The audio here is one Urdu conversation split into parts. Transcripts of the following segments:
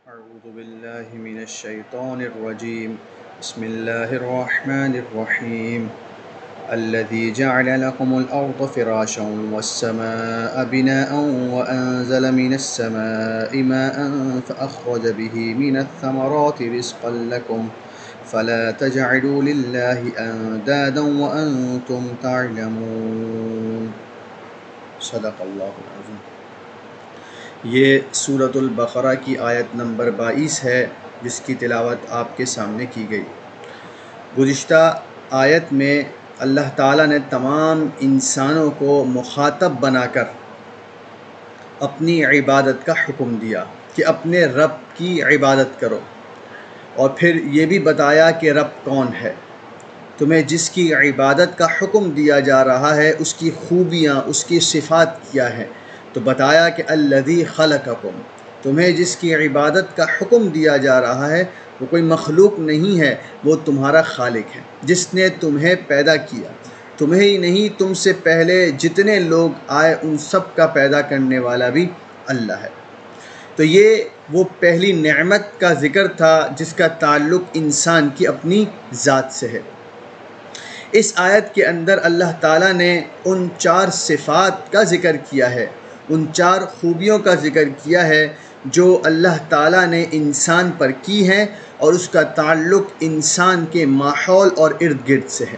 أعوذ بالله من الشيطان الرجيم. بسم الله الرحمن الرحيم. الذي جعل لكم الأرض فراشا والسماء بناء وأنزل من السماء ماء فأخرج به من الثمرات رزقا لكم فلا تجعلوا لله أندادا وأنتم تعلمون. صدق اللہ العظیم. یہ سورۃ البقرہ کی آیت نمبر 22 ہے جس کی تلاوت آپ کے سامنے کی گئی. گزشتہ آیت میں اللہ تعالیٰ نے تمام انسانوں کو مخاطب بنا کر اپنی عبادت کا حکم دیا کہ اپنے رب کی عبادت کرو، اور پھر یہ بھی بتایا کہ رب کون ہے. تمہیں جس کی عبادت کا حکم دیا جا رہا ہے اس کی خوبیاں، اس کی صفات کیا ہیں، تو بتایا کہ الذی خلقکم، تمہیں جس کی عبادت کا حکم دیا جا رہا ہے وہ کوئی مخلوق نہیں ہے، وہ تمہارا خالق ہے جس نے تمہیں پیدا کیا. تمہیں ہی نہیں، تم سے پہلے جتنے لوگ آئے ان سب کا پیدا کرنے والا بھی اللہ ہے. تو یہ وہ پہلی نعمت کا ذکر تھا جس کا تعلق انسان کی اپنی ذات سے ہے. اس آیت کے اندر اللہ تعالیٰ نے ان 4 صفات کا ذکر کیا ہے، ان 4 خوبیوں کا ذکر کیا ہے جو اللہ تعالیٰ نے انسان پر کی ہیں، اور اس کا تعلق انسان کے ماحول اور ارد گرد سے ہے.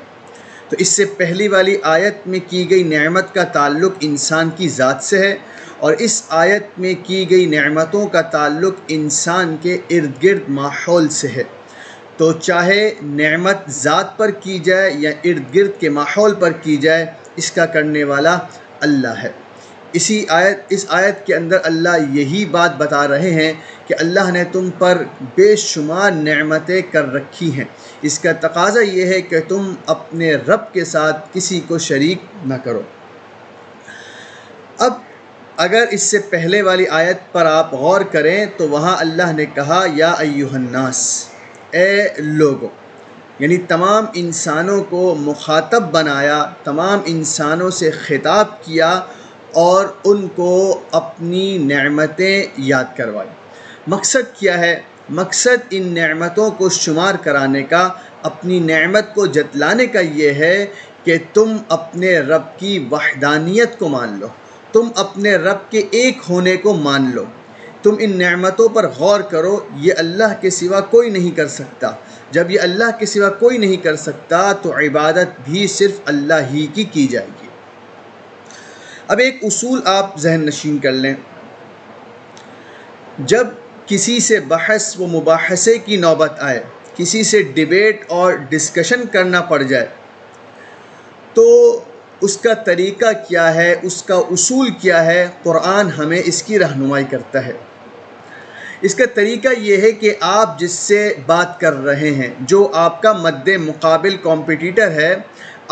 تو اس سے پہلی والی آیت میں کی گئی نعمت کا تعلق انسان کی ذات سے ہے، اور اس آیت میں کی گئی نعمتوں کا تعلق انسان کے ارد گرد ماحول سے ہے. تو چاہے نعمت ذات پر کی جائے یا ارد گرد کے ماحول پر کی جائے، اس کا کرنے والا اللہ ہے. اس آیت کے اندر اللہ یہی بات بتا رہے ہیں کہ اللہ نے تم پر بے شمار نعمتیں کر رکھی ہیں. اس کا تقاضا یہ ہے کہ تم اپنے رب کے ساتھ کسی کو شریک نہ کرو. اب اگر اس سے پہلے والی آیت پر آپ غور کریں تو وہاں اللہ نے کہا یا ایھا الناس، اے لوگو، یعنی تمام انسانوں کو مخاطب بنایا، تمام انسانوں سے خطاب کیا اور ان کو اپنی نعمتیں یاد کروائی. مقصد کیا ہے؟ مقصد ان نعمتوں کو شمار کرانے کا، اپنی نعمت کو جتلانے کا یہ ہے کہ تم اپنے رب کی وحدانیت کو مان لو، تم اپنے رب کے ایک ہونے کو مان لو. تم ان نعمتوں پر غور کرو، یہ اللہ کے سوا کوئی نہیں کر سکتا. جب یہ اللہ کے سوا کوئی نہیں کر سکتا تو عبادت بھی صرف اللہ ہی کی جائے گی. اب ایک اصول آپ ذہن نشین کر لیں. جب کسی سے بحث و مباحثے کی نوبت آئے، کسی سے ڈیبیٹ اور ڈسکشن کرنا پڑ جائے، تو اس کا طریقہ کیا ہے، اس کا اصول کیا ہے؟ قرآن ہمیں اس کی رہنمائی کرتا ہے. اس کا طریقہ یہ ہے کہ آپ جس سے بات کر رہے ہیں، جو آپ کا مد مقابل کمپیٹیٹر ہے،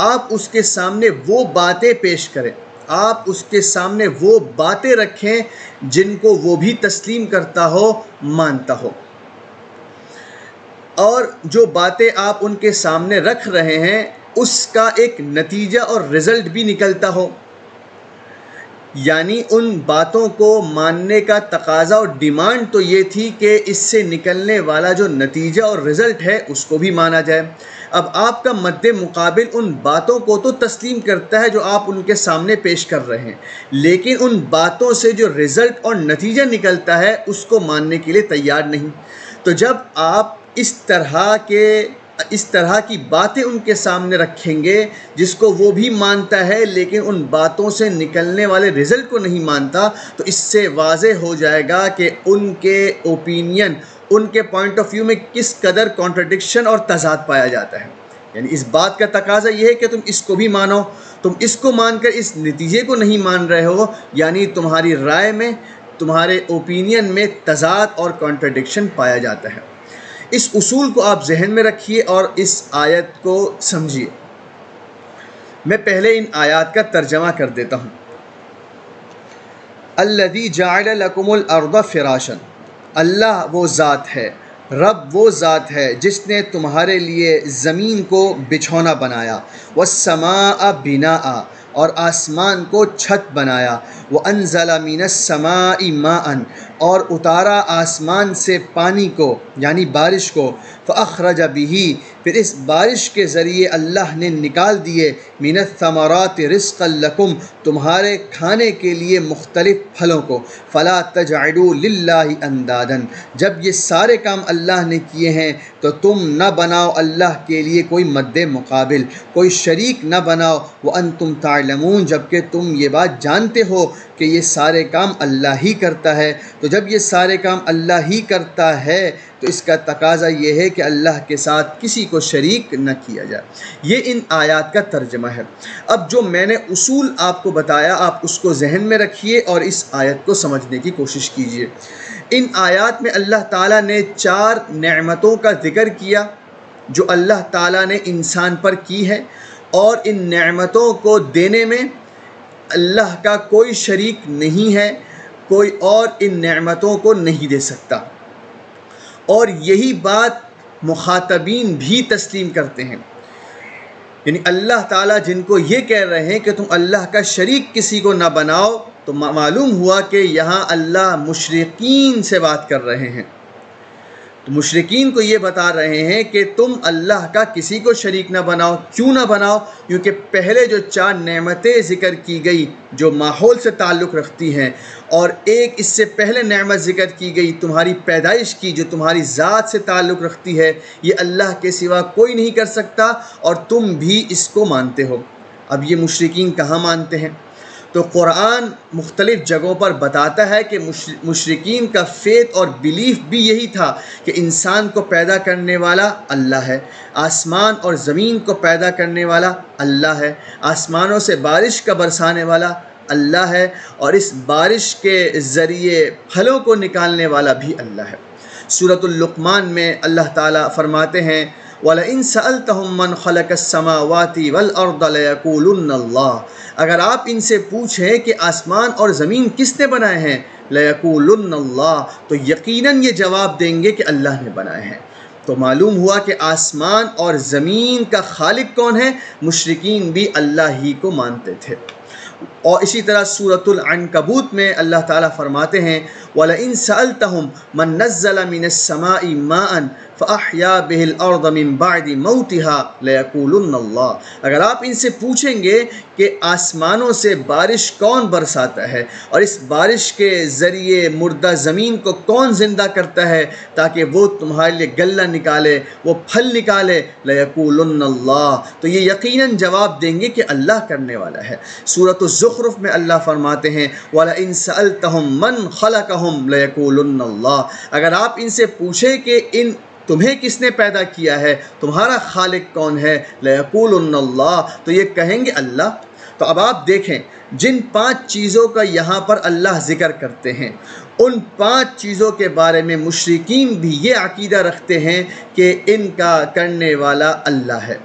آپ اس کے سامنے وہ باتیں پیش کریں، آپ اس کے سامنے وہ باتیں رکھیں جن کو وہ بھی تسلیم کرتا ہو، مانتا ہو. اور جو باتیں آپ ان کے سامنے رکھ رہے ہیں اس کا ایک نتیجہ اور رزلٹ بھی نکلتا ہو. یعنی ان باتوں کو ماننے کا تقاضا اور ڈیمانڈ تو یہ تھی کہ اس سے نکلنے والا جو نتیجہ اور رزلٹ ہے اس کو بھی مانا جائے. اب آپ کا مد مقابل ان باتوں کو تو تسلیم کرتا ہے جو آپ ان کے سامنے پیش کر رہے ہیں، لیکن ان باتوں سے جو رزلٹ اور نتیجہ نکلتا ہے اس کو ماننے کے لیے تیار نہیں. تو جب آپ اس طرح کی باتیں ان کے سامنے رکھیں گے جس کو وہ بھی مانتا ہے لیکن ان باتوں سے نکلنے والے رزلٹ کو نہیں مانتا، تو اس سے واضح ہو جائے گا کہ ان کے اوپینین، ان کے پوائنٹ آف ویو میں کس قدر کانٹرڈکشن اور تضاد پایا جاتا ہے. یعنی اس بات کا تقاضا یہ ہے کہ تم اس کو بھی مانو، تم اس کو مان کر اس نتیجے کو نہیں مان رہے ہو، یعنی تمہاری رائے میں، تمہارے اوپینین میں تضاد اور کانٹرڈکشن پایا جاتا ہے. اس اصول کو آپ ذہن میں رکھیے اور اس آیت کو سمجھیے. میں پہلے ان آیات کا ترجمہ کر دیتا ہوں. الذی جعل لکم الارض فراشا، اللہ وہ ذات ہے، رب وہ ذات ہے جس نے تمہارے لیے زمین کو بچھونا بنایا، والسماء بناء، اور آسمان کو چھت بنایا، وَأَنزَلَ مِنَ السَّمَاءِ مَاءً اور اتارا آسمان سے پانی کو یعنی بارش کو، فَأَخْرَجَ بِهِ پھر اس بارش کے ذریعے اللہ نے نکال دیے مِنَ الثَّمَرَاتِ رِزْقًا لَكُمْ تمہارے کھانے کے لیے مختلف پھلوں کو، فَلَا تَجْعَلُوا لِلَّهِ أَندَادًا جب یہ سارے کام اللہ نے کیے ہیں تو تم نہ بناؤ اللہ کے لیے کوئی مد مقابل، کوئی شریک نہ بناؤ، وَأَنْتُمْ تَعْلَمُونَ جبکہ تم یہ بات جانتے ہو کہ یہ سارے کام اللہ ہی کرتا ہے۔ تو جب یہ سارے کام اللہ ہی کرتا ہے تو اس کا تقاضا یہ ہے کہ اللہ کے ساتھ کسی کو شریک نہ کیا جائے۔ یہ ان آیات کا ترجمہ ہے۔ اب جو میں نے اصول آپ کو بتایا آپ اس کو ذہن میں رکھیے اور اس آیت کو سمجھنے کی کوشش کیجیے۔ ان آیات میں اللہ تعالیٰ نے 4 نعمتوں کا ذکر کیا جو اللہ تعالیٰ نے انسان پر کی ہے، اور ان نعمتوں کو دینے میں اللہ کا کوئی شریک نہیں ہے، کوئی اور ان نعمتوں کو نہیں دے سکتا، اور یہی بات مخاطبین بھی تسلیم کرتے ہیں۔ یعنی اللہ تعالیٰ جن کو یہ کہہ رہے ہیں کہ تم اللہ کا شریک کسی کو نہ بناؤ، تو معلوم ہوا کہ یہاں اللہ مشرکین سے بات کر رہے ہیں۔ تو مشرکین کو یہ بتا رہے ہیں کہ تم اللہ کا کسی کو شریک نہ بناؤ۔ کیوں نہ بناؤ؟ کیونکہ پہلے جو 4 نعمتیں ذکر کی گئی جو ماحول سے تعلق رکھتی ہیں، اور ایک اس سے پہلے نعمت ذکر کی گئی تمہاری پیدائش کی جو تمہاری ذات سے تعلق رکھتی ہے، یہ اللہ کے سوا کوئی نہیں کر سکتا، اور تم بھی اس کو مانتے ہو۔ اب یہ مشرکین کہاں مانتے ہیں؟ تو قرآن مختلف جگہوں پر بتاتا ہے کہ مشرکین کا فیتھ اور بیلیف بھی یہی تھا کہ انسان کو پیدا کرنے والا اللہ ہے، آسمان اور زمین کو پیدا کرنے والا اللہ ہے، آسمانوں سے بارش کا برسانے والا اللہ ہے، اور اس بارش کے ذریعے پھلوں کو نکالنے والا بھی اللہ ہے۔ سورۃ اللقمان میں اللہ تعالیٰ فرماتے ہیں وَلَئِن سَأَلْتَهُم مَّنْ خَلَقَ السَّمَاوَاتِ وَالْأَرْضَ لَيَقُولُنَّ اللَّهُ اگر آپ ان سے پوچھیں کہ آسمان اور زمین کس نے بنائے ہیں، لَيَقُولُنَّ اللَّهُ تو یقیناً یہ جواب دیں گے کہ اللہ نے بنائے ہیں۔ تو معلوم ہوا کہ آسمان اور زمین کا خالق کون ہے؟ مشرکین بھی اللہ ہی کو مانتے تھے۔ اور اسی طرح سورۃ العنکبوت میں اللہ تعالیٰ فرماتے ہیں وَلَئِن سَأَلْتَهُم مَّن نَّزَّلَ مِنَ السَّمَاءِ مَاءً فَأَحْيَا بِهِ الْأَرْضَ مِن بَعْدِ مَوْتِهَا لَيَقُولُنَّ اللَّهُ اگر آپ ان سے پوچھیں گے کہ آسمانوں سے بارش کون برساتا ہے اور اس بارش کے ذریعے مردہ زمین کو کون زندہ کرتا ہے تاکہ وہ تمہارے لیے غلہ نکالے، وہ پھل نکالے، لَيَقُولُنَّ اللَّهُ تو یہ یقیناً جواب دیں گے کہ اللہ کرنے والا ہے۔ سورۃ الزخرف میں اللہ فرماتے ہیں وَلَئِن سَأَلْتَهُم مَّن خَلَقَهُم لَيَقُولُنَّ اللَّهُ اگر آپ ان سے پوچھیں کہ تمہیں کس نے پیدا کیا ہے، تمہارا خالق کون ہے، لَيَقُولُنَّ اللَّهُ تو یہ کہیں گے اللہ۔ تو اب آپ دیکھیں جن 5 چیزوں کا یہاں پر اللہ ذکر کرتے ہیں، ان 5 چیزوں کے بارے میں مشرکین بھی یہ عقیدہ رکھتے ہیں کہ ان کا کرنے والا اللہ ہے۔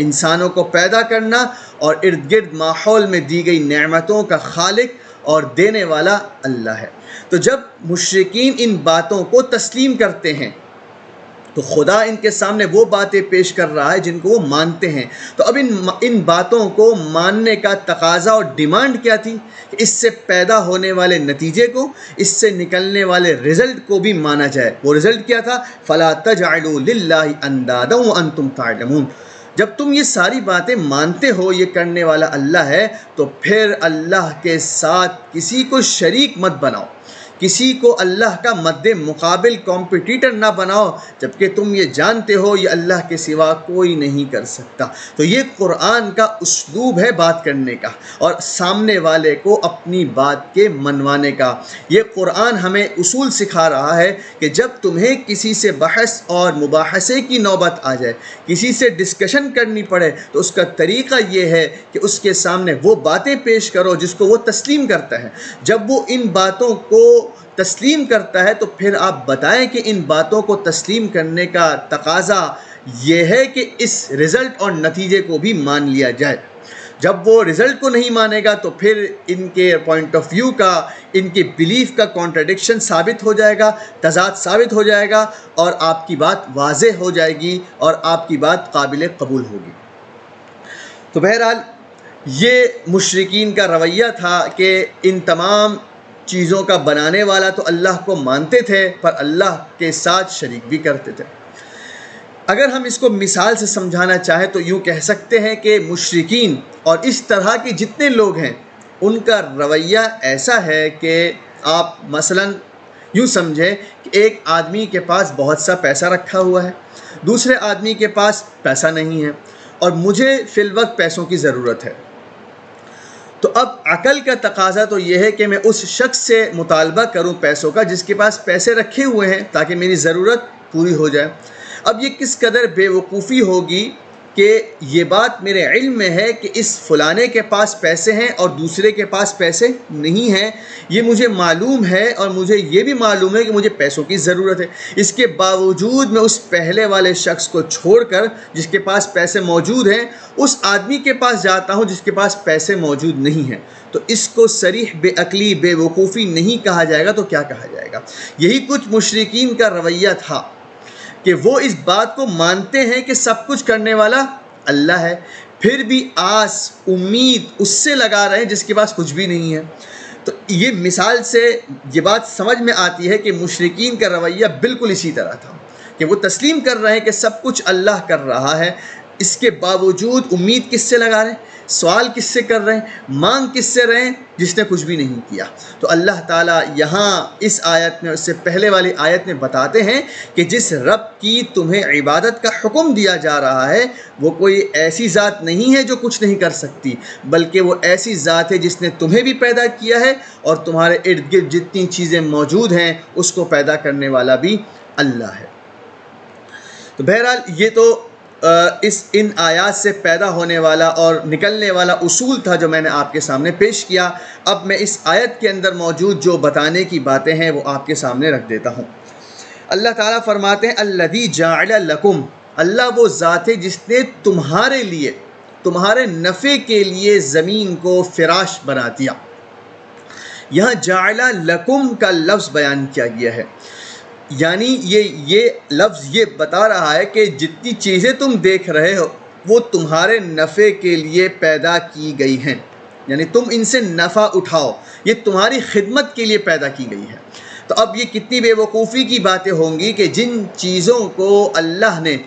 انسانوں کو پیدا کرنا اور ارد گرد ماحول میں دی گئی نعمتوں کا خالق اور دینے والا اللہ ہے۔ تو جب مشرکین ان باتوں کو تسلیم کرتے ہیں تو خدا ان کے سامنے وہ باتیں پیش کر رہا ہے جن کو وہ مانتے ہیں۔ تو اب ان باتوں کو ماننے کا تقاضا اور ڈیمانڈ کیا تھی کہ اس سے پیدا ہونے والے نتیجے کو، اس سے نکلنے والے رزلٹ کو بھی مانا جائے۔ وہ رزلٹ کیا تھا؟ فَلَا تَجْعَلُوا لِلَّهِ أَندَادًا وَأَنْتُمْ تَعْلَمُونَ جب تم یہ ساری باتیں مانتے ہو یہ کرنے والا اللہ ہے تو پھر اللہ کے ساتھ کسی کو شریک مت بناؤ، کسی کو اللہ کا مد مقابل کمپٹیٹر نہ بناؤ، جبکہ تم یہ جانتے ہو یہ اللہ کے سوا کوئی نہیں کر سکتا۔ تو یہ قرآن کا اسلوب ہے بات کرنے کا اور سامنے والے کو اپنی بات کے منوانے کا۔ یہ قرآن ہمیں اصول سکھا رہا ہے کہ جب تمہیں کسی سے بحث اور مباحثے کی نوبت آ جائے، کسی سے ڈسکشن کرنی پڑے، تو اس کا طریقہ یہ ہے کہ اس کے سامنے وہ باتیں پیش کرو جس کو وہ تسلیم کرتا ہے۔ جب وہ ان باتوں کو تسلیم کرتا ہے تو پھر آپ بتائیں کہ ان باتوں کو تسلیم کرنے کا تقاضا یہ ہے کہ اس رزلٹ اور نتیجے کو بھی مان لیا جائے۔ جب وہ رزلٹ کو نہیں مانے گا تو پھر ان کے پوائنٹ آف ویو کا، ان کے بلیف کا کانٹرڈکشن ثابت ہو جائے گا، تضاد ثابت ہو جائے گا، اور آپ کی بات واضح ہو جائے گی اور آپ کی بات قابل قبول ہوگی۔ تو بہرحال یہ مشرکین کا رویہ تھا کہ ان تمام چیزوں کا بنانے والا تو اللہ کو مانتے تھے پر اللہ کے ساتھ شریک بھی کرتے تھے۔ اگر ہم اس کو مثال سے سمجھانا چاہیں تو یوں کہہ سکتے ہیں کہ مشرکین اور اس طرح کے جتنے لوگ ہیں ان کا رویہ ایسا ہے کہ آپ مثلاً یوں سمجھیں کہ ایک آدمی کے پاس بہت سا پیسہ رکھا ہوا ہے، دوسرے آدمی کے پاس پیسہ نہیں ہے اور مجھے فی الوقت پیسوں کی ضرورت ہے۔ تو اب عقل کا تقاضا تو یہ ہے کہ میں اس شخص سے مطالبہ کروں پیسوں کا جس کے پاس پیسے رکھے ہوئے ہیں تاکہ میری ضرورت پوری ہو جائے۔ اب یہ کس قدر بے وقوفی ہوگی کہ یہ بات میرے علم میں ہے کہ اس فلانے کے پاس پیسے ہیں اور دوسرے کے پاس پیسے نہیں ہیں، یہ مجھے معلوم ہے اور مجھے یہ بھی معلوم ہے کہ مجھے پیسوں کی ضرورت ہے، اس کے باوجود میں اس پہلے والے شخص کو چھوڑ کر جس کے پاس پیسے موجود ہیں اس آدمی کے پاس جاتا ہوں جس کے پاس پیسے موجود نہیں ہیں۔ تو اس کو صریح بے عقلی، بے وقوفی نہیں کہا جائے گا تو کیا کہا جائے گا؟ یہی کچھ مشرکین کا رویہ تھا کہ وہ اس بات کو مانتے ہیں کہ سب کچھ کرنے والا اللہ ہے، پھر بھی آس امید اس سے لگا رہے ہیں جس کے پاس کچھ بھی نہیں ہے۔ تو یہ مثال سے یہ بات سمجھ میں آتی ہے کہ مشرکین کا رویہ بالکل اسی طرح تھا کہ وہ تسلیم کر رہے ہیں کہ سب کچھ اللہ کر رہا ہے، اس کے باوجود امید کس سے لگا رہے ہیں، سوال کس سے کر رہے ہیں، مانگ کس سے رہے ہیں جس نے کچھ بھی نہیں کیا۔ تو اللہ تعالیٰ یہاں اس آیت میں، اس سے پہلے والی آیت میں بتاتے ہیں کہ جس رب کی تمہیں عبادت کا حکم دیا جا رہا ہے وہ کوئی ایسی ذات نہیں ہے جو کچھ نہیں کر سکتی، بلکہ وہ ایسی ذات ہے جس نے تمہیں بھی پیدا کیا ہے اور تمہارے ارد گرد جتنی چیزیں موجود ہیں اس کو پیدا کرنے والا بھی اللہ ہے۔ تو بہرحال یہ تو ان آیات سے پیدا ہونے والا اور نکلنے والا اصول تھا جو میں نے آپ کے سامنے پیش کیا۔ اب میں اس آیت کے اندر موجود جو بتانے کی باتیں ہیں وہ آپ کے سامنے رکھ دیتا ہوں۔ اللہ تعالیٰ فرماتے ہیں الذی جعل لکم، اللہ وہ ذات ہے جس نے تمہارے لیے، تمہارے نفع کے لیے زمین کو فراش بنا دیا۔ یہاں جعل لکم کا لفظ بیان کیا گیا ہے، یعنی یہ لفظ یہ بتا رہا ہے کہ جتنی چیزیں تم دیکھ رہے ہو وہ تمہارے نفع کے لیے پیدا کی گئی ہیں، یعنی تم ان سے نفع اٹھاؤ، یہ تمہاری خدمت کے لیے پیدا کی گئی ہے۔ تو اب یہ کتنی بے وقوفی کی باتیں ہوں گی کہ جن چیزوں کو اللہ نے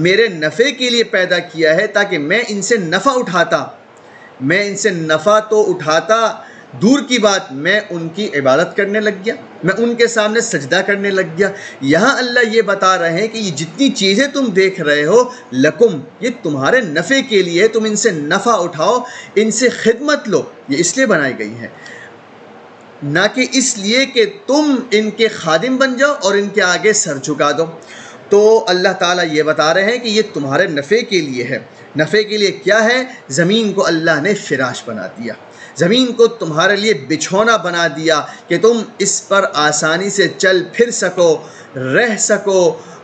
میرے نفع کے لیے پیدا کیا ہے تاکہ میں ان سے نفع اٹھاتا، میں ان سے نفع تو اٹھاتا دور کی بات، میں ان کی عبادت کرنے لگ گیا، میں ان کے سامنے سجدہ کرنے لگ گیا۔ یہاں اللہ یہ بتا رہے ہیں کہ یہ جتنی چیزیں تم دیکھ رہے ہو لکم، یہ تمہارے نفع کے لیے، تم ان سے نفع اٹھاؤ، ان سے خدمت لو، یہ اس لیے بنائی گئی ہیں، نہ کہ اس لیے کہ تم ان کے خادم بن جاؤ اور ان کے آگے سر جھکا دو۔ تو اللہ تعالیٰ یہ بتا رہے ہیں کہ یہ تمہارے نفع کے لیے ہے۔ نفع کے لیے کیا ہے؟ زمین کو اللہ نے فراش بنا دیا، زمین کو تمہارے لیے بچھونا بنا دیا کہ تم اس پر آسانی سے چل پھر سکو، رہ سکو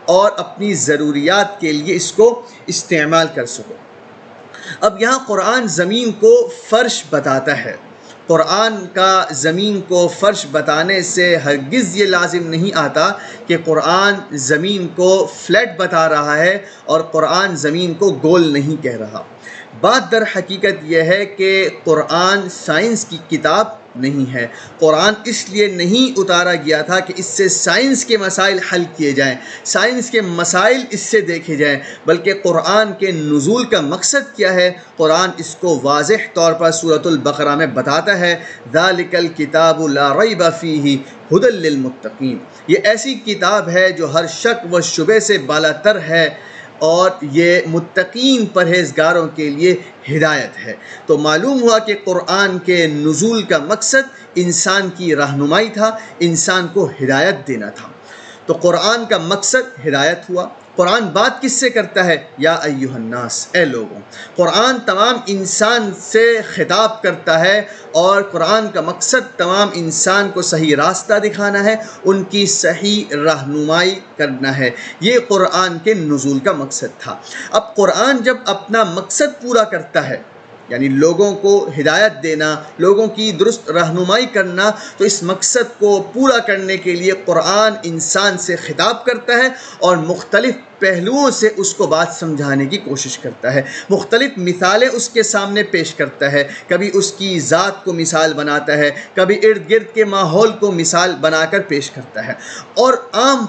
اور اپنی ضروریات کے لیے اس کو استعمال کر سکو۔ اب یہاں قرآن زمین کو فرش بتاتا ہے۔ قرآن کا زمین کو فرش بتانے سے ہرگز یہ لازم نہیں آتا کہ قرآن زمین کو فلیٹ بتا رہا ہے اور قرآن زمین کو گول نہیں کہہ رہا۔ بات در حقیقت یہ ہے کہ قرآن سائنس کی کتاب نہیں ہے۔ قرآن اس لیے نہیں اتارا گیا تھا کہ اس سے سائنس کے مسائل حل کیے جائیں، سائنس کے مسائل اس سے دیکھے جائیں، بلکہ قرآن کے نزول کا مقصد کیا ہے؟ قرآن اس کو واضح طور پر سورۃ البقرہ میں بتاتا ہے، ذَلِكَ الْكِتَابُ لَا رَيْبَ فِيهِ هُدًى لِّلْمُتَّقِينَ، یہ ایسی کتاب ہے جو ہر شک و شبہ سے بالاتر ہے اور یہ متقین پرہیزگاروں کے لیے ہدایت ہے۔ تو معلوم ہوا کہ قرآن کے نزول کا مقصد انسان کی رہنمائی تھا، انسان کو ہدایت دینا تھا۔ تو قرآن کا مقصد ہدایت ہوا۔ قرآن بات کس سے کرتا ہے؟ یا ایھا الناس، اے لوگوں۔ قرآن تمام انسان سے خطاب کرتا ہے اور قرآن کا مقصد تمام انسان کو صحیح راستہ دکھانا ہے، ان کی صحیح رہنمائی کرنا ہے۔ یہ قرآن کے نزول کا مقصد تھا۔ اب قرآن جب اپنا مقصد پورا کرتا ہے، یعنی لوگوں کو ہدایت دینا، لوگوں کی درست رہنمائی کرنا، تو اس مقصد کو پورا کرنے کے لیے قرآن انسان سے خطاب کرتا ہے اور مختلف پہلوؤں سے اس کو بات سمجھانے کی کوشش کرتا ہے، مختلف مثالیں اس کے سامنے پیش کرتا ہے، کبھی اس کی ذات کو مثال بناتا ہے، کبھی ارد گرد کے ماحول کو مثال بنا کر پیش کرتا ہے، اور عام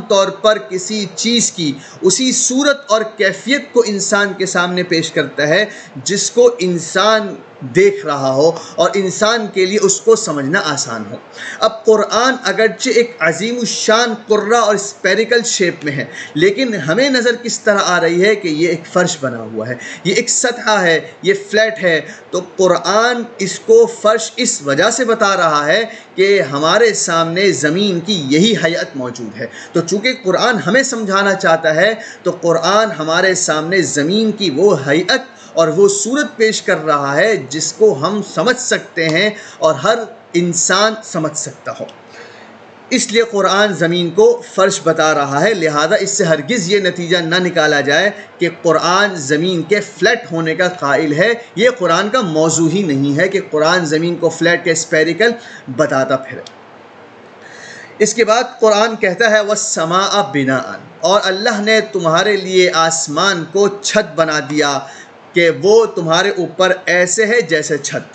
طور پر کسی چیز کی اسی صورت اور کیفیت کو انسان کے سامنے پیش کرتا ہے جس کو انسان دیکھ رہا ہو اور انسان کے لیے اس کو سمجھنا آسان ہو۔ اب قرآن اگرچہ ایک عظیم الشان قرہ اور اسپیریکل شیپ میں ہے، لیکن ہمیں نظر کس طرح آ رہی ہے کہ یہ ایک فرش بنا ہوا ہے، یہ ایک سطح ہے، یہ فلیٹ ہے۔ تو قرآن اس کو فرش اس وجہ سے بتا رہا ہے کہ ہمارے سامنے زمین کی یہی ہیئت موجود ہے، تو چونکہ قرآن ہمیں سمجھانا چاہتا ہے تو قرآن ہمارے سامنے زمین کی وہ ہیئت اور وہ صورت پیش کر رہا ہے جس کو ہم سمجھ سکتے ہیں اور ہر انسان سمجھ سکتا ہو۔ اس لیے قرآن زمین کو فرش بتا رہا ہے، لہذا اس سے ہرگز یہ نتیجہ نہ نکالا جائے کہ قرآن زمین کے فلیٹ ہونے کا قائل ہے۔ یہ قرآن کا موضوع ہی نہیں ہے کہ قرآن زمین کو فلیٹ یا اسپیریکل بتاتا پھرے۔ اس کے بعد قرآن کہتا ہے وَالسَّمَاءَ بِنَاءً، اور اللہ نے تمہارے لیے آسمان کو چھت بنا دیا کہ وہ تمہارے اوپر ایسے ہے جیسے چھت۔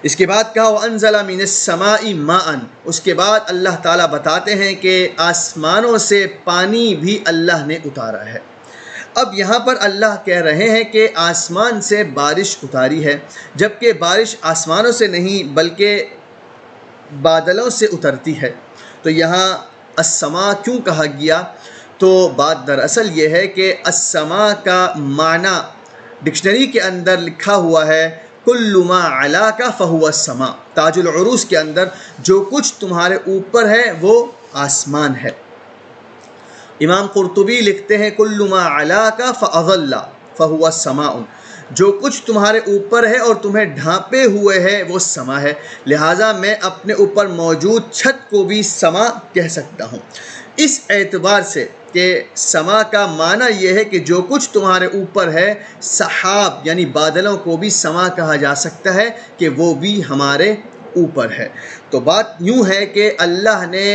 اس کے بعد کہا وَأَنزَلَ مِنَ السَّمَاءِ مَاءً، اس کے بعد اللہ تعالیٰ بتاتے ہیں کہ آسمانوں سے پانی بھی اللہ نے اتارا ہے۔ اب یہاں پر اللہ کہہ رہے ہیں کہ آسمان سے بارش اتاری ہے، جبکہ بارش آسمانوں سے نہیں بلکہ بادلوں سے اترتی ہے۔ تو یہاں السماء کیوں کہا گیا؟ تو بات دراصل یہ ہے کہ السماء کا معنی ڈکشنری کے اندر لکھا ہوا ہے کل ما علاک فہو السماء، تاج العروس کے اندر جو کچھ تمہارے اوپر ہے وہ آسمان ہے۔ امام قرطبی لکھتے ہیں کل ما علاک فاظل فہو السماء، جو کچھ تمہارے اوپر ہے اور تمہیں ڈھانپے ہوئے ہے وہ سما ہے، لہٰذا میں اپنے اوپر موجود چھت کو بھی سما کہہ سکتا ہوں۔ اس اعتبار سے کہ سما کا معنی یہ ہے کہ جو کچھ تمہارے اوپر ہے، سحاب یعنی بادلوں کو بھی سما کہا جا سکتا ہے کہ وہ بھی ہمارے اوپر ہے۔ تو بات یوں ہے کہ اللہ نے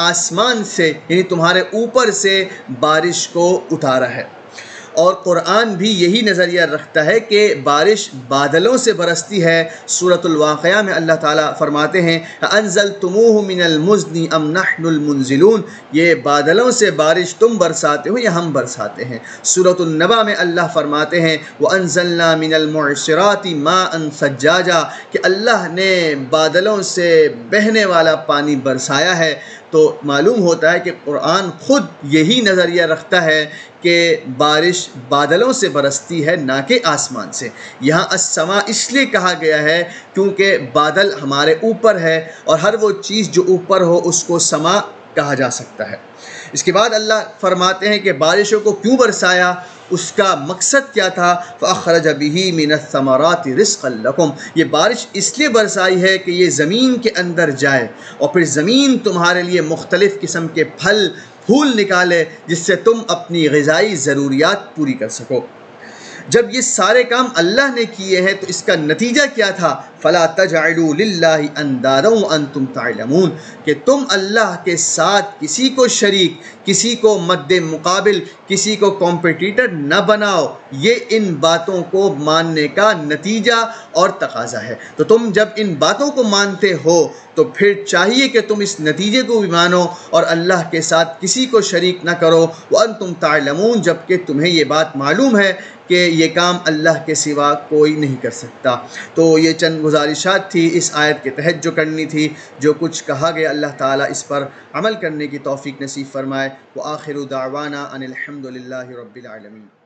آسمان سے یعنی تمہارے اوپر سے بارش کو اتارا ہے، اور قرآن بھی یہی نظریہ رکھتا ہے کہ بارش بادلوں سے برستی ہے۔ سورۃ الواقعہ میں اللہ تعالیٰ فرماتے ہیں انزلتموہ من المزن ام نحن المنزلون، یہ بادلوں سے بارش تم برساتے ہو یا ہم برساتے ہیں۔ سورۃ النبا میں اللہ فرماتے ہیں وانزلنا من المعصرات ماء ثجاجا، کہ اللہ نے بادلوں سے بہنے والا پانی برسایا ہے۔ تو معلوم ہوتا ہے کہ قرآن خود یہی نظریہ رکھتا ہے کہ بارش بادلوں سے برستی ہے نہ کہ آسمان سے۔ یہاں السماء اس لیے کہا گیا ہے کیونکہ بادل ہمارے اوپر ہے، اور ہر وہ چیز جو اوپر ہو اس کو سما کہا جا سکتا ہے۔ اس کے بعد اللہ فرماتے ہیں کہ بارشوں کو کیوں برسایا، اس کا مقصد کیا تھا؟ فَأَخْرَجَ بِهِ مِنَ الثَّمَرَاتِ رِزْقًا لَكُمْ، یہ بارش اس لیے برسائی ہے کہ یہ زمین کے اندر جائے اور پھر زمین تمہارے لیے مختلف قسم کے پھل پھول نکالے جس سے تم اپنی غذائی ضروریات پوری کر سکو۔ جب یہ سارے کام اللہ نے کیے ہیں تو اس کا نتیجہ کیا تھا؟ فَلَا تَجْعَلُوا لِلَّهِ أَنْدَادًا وَأَنْتُمْ تَعْلَمُونَ، کہ تم اللہ کے ساتھ کسی کو شریک، کسی کو مد مقابل، کسی کو کمپٹیٹر نہ بناؤ۔ یہ ان باتوں کو ماننے کا نتیجہ اور تقاضا ہے۔ تو تم جب ان باتوں کو مانتے ہو تو پھر چاہیے کہ تم اس نتیجے کو بھی مانو اور اللہ کے ساتھ کسی کو شریک نہ کرو۔ وَأَنْتُمْ تَعْلَمُونَ، جبکہ تمہیں یہ بات معلوم ہے کہ یہ کام اللہ کے سوا کوئی نہیں کر سکتا۔ تو یہ چند گزارشات تھی اس آیت کے تحت جو کرنی تھی۔ جو کچھ کہا گیا اللہ تعالیٰ اس پر عمل کرنے کی توفیق نصیب فرمائے۔ وآخر دعوانا ان الحمد للہ رب العالمین۔